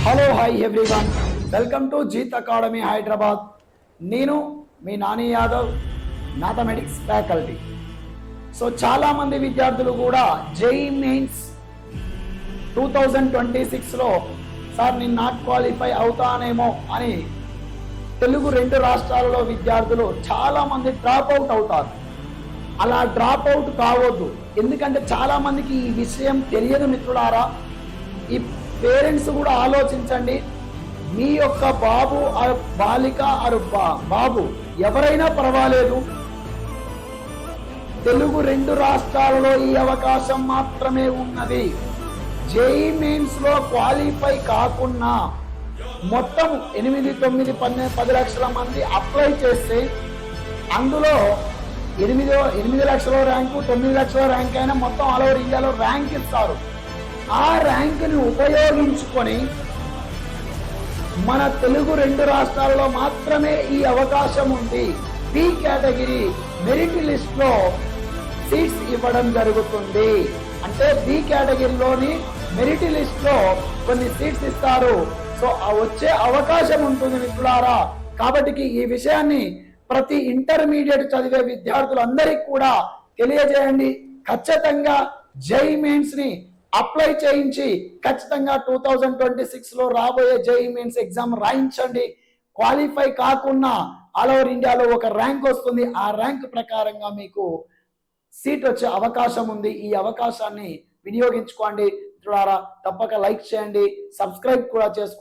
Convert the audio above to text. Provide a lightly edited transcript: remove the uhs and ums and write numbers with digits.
Hello hi everyone, welcome to Jeet academy Hyderabad. నేను మీ Nani Yadav, mathematics faculty. So చాలామంది విద్యార్థులు కూడా జేఈ మెయిన్స్ 2026లో సార్ నేను నాట్ క్వాలిఫై అవుతానేమో అని తెలుగు 2 రాష్ట్రాలలో విద్యార్థులు చాలామంది డ్రాప్ అవుట్ అవుతారు. అలా డ్రాప్ అవుట్ కావద్దు, ఎందుకంటే చాలామందికి ఈ విషయం తెలియదు మిత్రులారా. ఈ పేరెంట్స్ కూడా ఆలోచించండి. మీ యొక్క బాబు బాలిక బాబు ఎవరైనా పర్వాలేదు, తెలుగు 2 రాష్ట్రాలలో ఈ అవకాశం మాత్రమే ఉన్నది. జేఈ మెయిన్స్ లో క్వాలిఫై కాకున్నా మొత్తం 8, 9, 10 లక్షల మంది అప్లై చేస్తే అందులో 8 లక్షల ర్యాంకు, 9 లక్షల ర్యాంక్ అయినా మొత్తం ఆల్ ఓవర్ ఇండియాలో ర్యాంక్ ఇస్తారు. ఆ ర్యాంకుని ఉపయోగించుకొని మన తెలుగు 2 రాష్ట్రాలలో మాత్రమే ఈ అవకాశం ఉంది. బి కేటగిరీ మెరిట్ లిస్ట్ లో సీట్స్ ఇవ్వడం జరుగుతుంది. అంటే బి కేటగిరీలోని మెరిట్ లిస్ట్ లో కొన్ని సీట్స్ ఇస్తారు. సో వచ్చే అవకాశం ఉంటుంది మిత్రులారా. కాబట్టి ఈ విషయాన్ని ప్రతి ఇంటర్మీడియట్ చదివే విద్యార్థులందరికీ కూడా తెలియజేయండి. ఖచ్చితంగా జేఈ మెయిన్స్ ని అప్లై చేయించి ఖచ్చితంగా 2026లో రాబోయే జేఈ మెయిన్స్ ఎగ్జామ్ రాయించండి. క్వాలిఫై కాకుండా ఆల్ ఓవర్ ఇండియాలో ఒక ర్యాంక్ వస్తుంది. ఆ ర్యాంక్ ప్రకారంగా మీకు సీట్ వచ్చే అవకాశం ఉంది. ఈ అవకాశాన్ని వినియోగించుకోండి మిత్రులారా. తప్పక లైక్ చేయండి, సబ్స్క్రైబ్ కూడా చేసుకోండి.